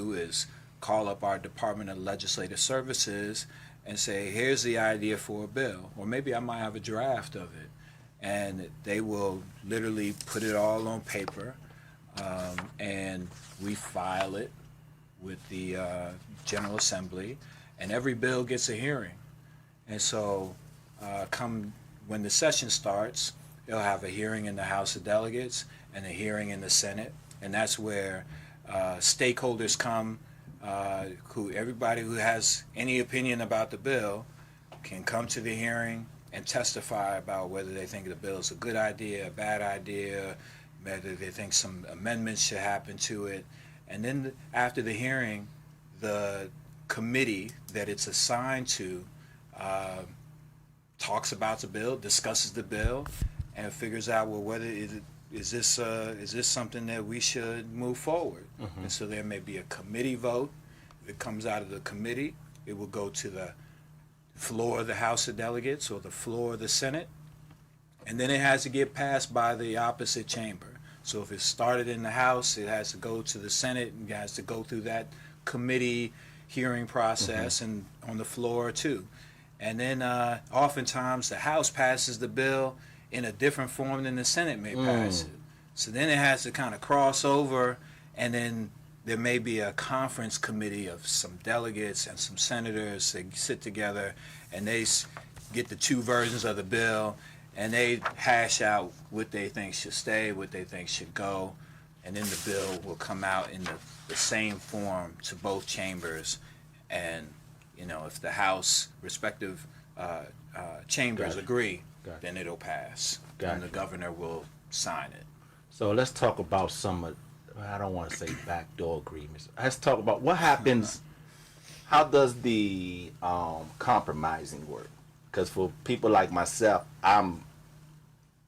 do is call up our Department of Legislative Services and say, here's the idea for a bill, or maybe I might have a draft of it. And they will literally put it all on paper, and we file it with the General Assembly, and every bill gets a hearing. And so come when the session starts, they'll have a hearing in the House of Delegates and a hearing in the Senate, and that's where stakeholders come, everybody who has any opinion about the bill can come to the hearing and testify about whether they think the bill is a good idea, a bad idea, whether they think some amendments should happen to it. And then after the hearing, the committee that it's assigned to talks about the bill, discusses the bill, and figures out, well, whether is this something that we should move forward. Mm-hmm. And so there may be a committee vote. If it comes out of the committee, it will go to the floor of the House of Delegates or the floor of the Senate, and then it has to get passed by the opposite chamber. So if it started in the House, it has to go to the Senate, and it has to go through that committee hearing process, mm-hmm. and on the floor too. And then oftentimes the House passes the bill in a different form than the Senate may pass it. So then it has to kind of cross over, and then there may be a conference committee of some delegates and some senators. They sit together and they get the two versions of the bill, and they hash out what they think should stay, what they think should go, and then the bill will come out in the same form to both chambers. And if the House respective chambers agree, then it'll pass, and the governor will sign it. So let's talk about I don't want to say backdoor agreements. Let's talk about what happens. How does the compromising work? Because for people like myself, I'm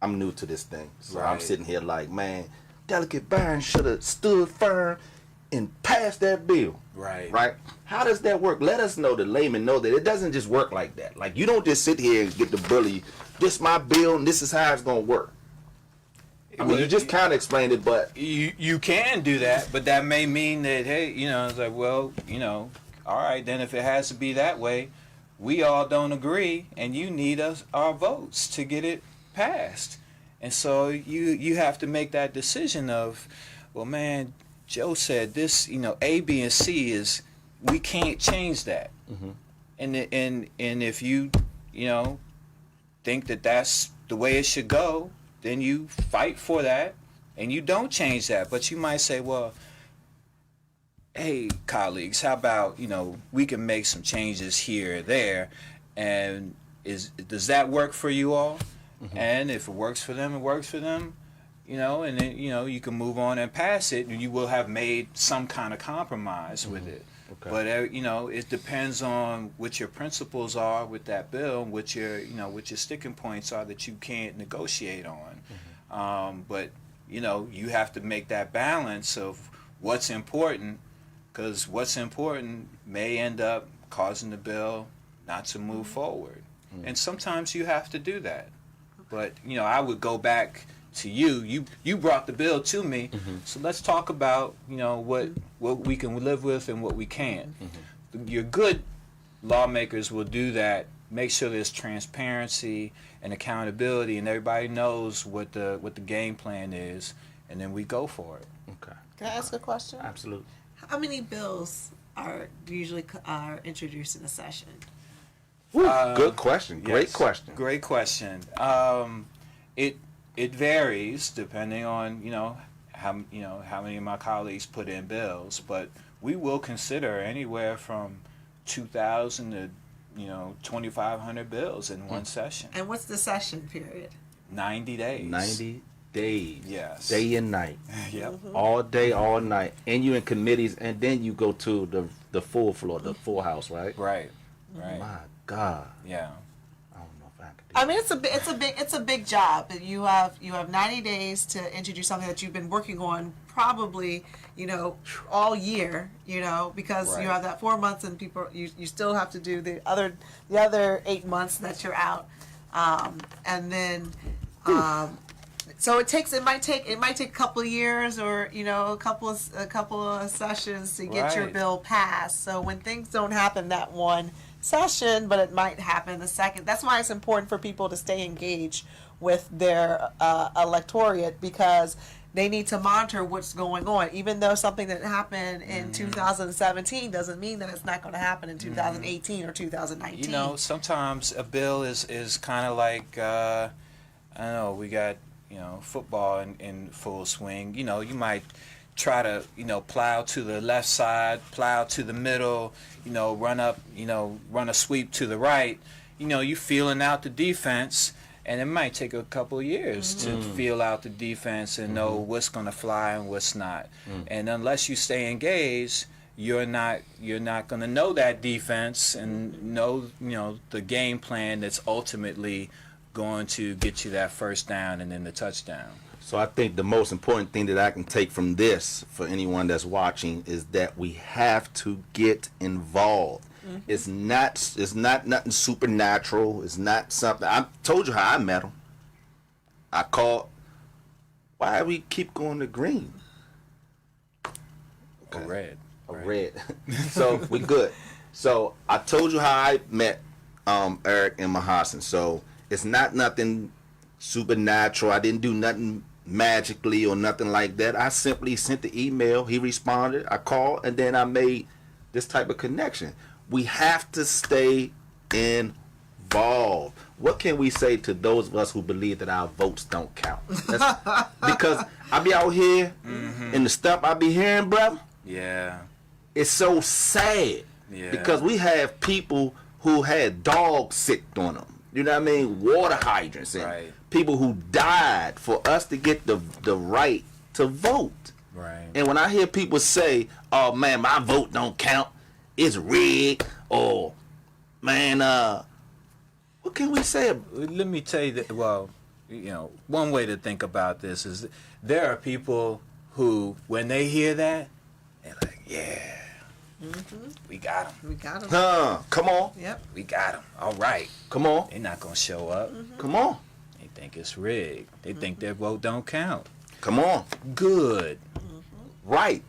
new to this thing, so right. I'm sitting here like, man, Delegate Barron should have stood firm and passed that bill. Right. Right. How does that work? Let us know, the layman, know that it doesn't just work like that. Like, you don't just sit here and get the bully. This my bill, and this is how it's gonna work. I mean, you just kind of explained it, but you can do that, but that may mean that, hey, it's like, well, all right, then if it has to be that way, we all don't agree, and you need our votes to get it passed. And so you have to make that decision of, well, man, Joe said this, A, B, and C we can't change that. Mm-hmm. And if you think that that's the way it should go, then you fight for that, and you don't change that. But you might say, well, hey, colleagues, how about, we can make some changes here or there, and does that work for you all? Mm-hmm. And if it works for them, it works for them, and then, you can move on and pass it, and you will have made some kind of compromise mm-hmm. with it. Okay. But, it depends on what your principles are with that bill, what your sticking points are that you can't negotiate on. Mm-hmm. But, you have to make that balance of what's important, because what's important may end up causing the bill not to move forward. Mm-hmm. And sometimes you have to do that. But, I would go back to you brought the bill to me, mm-hmm. so let's talk about what we can live with and what we can't. Mm-hmm. Your good lawmakers will do that, make sure there's transparency and accountability, and everybody knows what the game plan is, and then we go for it. Okay. Can I ask a question? Absolutely. How many bills are usually introduced in a session? Good question. Great yes, question. Great question. It varies depending on how many of my colleagues put in bills, but we will consider anywhere from 2,000 to 2,500 bills in one session. And what's the session period? 90 days. 90 days. Yes. Day and night. Yep. Mm-hmm. All day, all night, and you in committees, and then you go to the full floor, the full house, right? Right. Right. My God. Yeah. I mean, it's a big job. You have 90 days to introduce something that you've been working on probably, all year, because right. you have that 4 months, and you still have to do the other 8 months that you're out, and then So it might take a couple of years, or a couple of sessions to get your Right. bill passed. So when things don't happen that one session, but it might happen the second. That's why it's important for people to stay engaged with their electorate, because they need to monitor what's going on. Even though something that happened in 2017 doesn't mean that it's not going to happen in 2018 or 2019. You know, sometimes a bill is kind of like, I don't know, we got, football in full swing. You might try to, plow to the left side, plow to the middle, run up, run a sweep to the right. You feeling out the defense, and it might take a couple of years to feel out the defense and know what's going to fly and what's not. And unless you stay engaged, you're not going to know that defense and know, the game plan that's ultimately going to get you that first down and then the touchdown. So I think the most important thing that I can take from this for anyone that's watching is that we have to get involved. It's not nothing supernatural. It's not something. I told you how I met him. I called. Why do we keep going to green? Or red. Red. So we good. So I told you how I met Erek and Mahasan. So it's not nothing supernatural. I didn't do nothing magically or nothing like that. I simply sent the email. He responded. I called, and then I made this type of connection. We have to stay involved. What can we say to those of us who believe that our votes don't count? Because I be out here in the stuff I be hearing, brother. Yeah. It's so sad. Yeah. Because we have people who had dogs sicked on them. You know what I mean? Water hydrants and Right. people who died for us to get the right to vote. Right. And when I hear people say, "Oh man, my vote don't count. It's rigged," or "Man, what can we say?" Let me tell you that, well, one way to think about this is there are people who, when they hear that, they're like, yeah, we got them. We got them. Come on. Yep. We got them. All right. Come on. They're not going to show up. Come on. They think it's rigged. They think their vote don't count. Come on. Good. Right.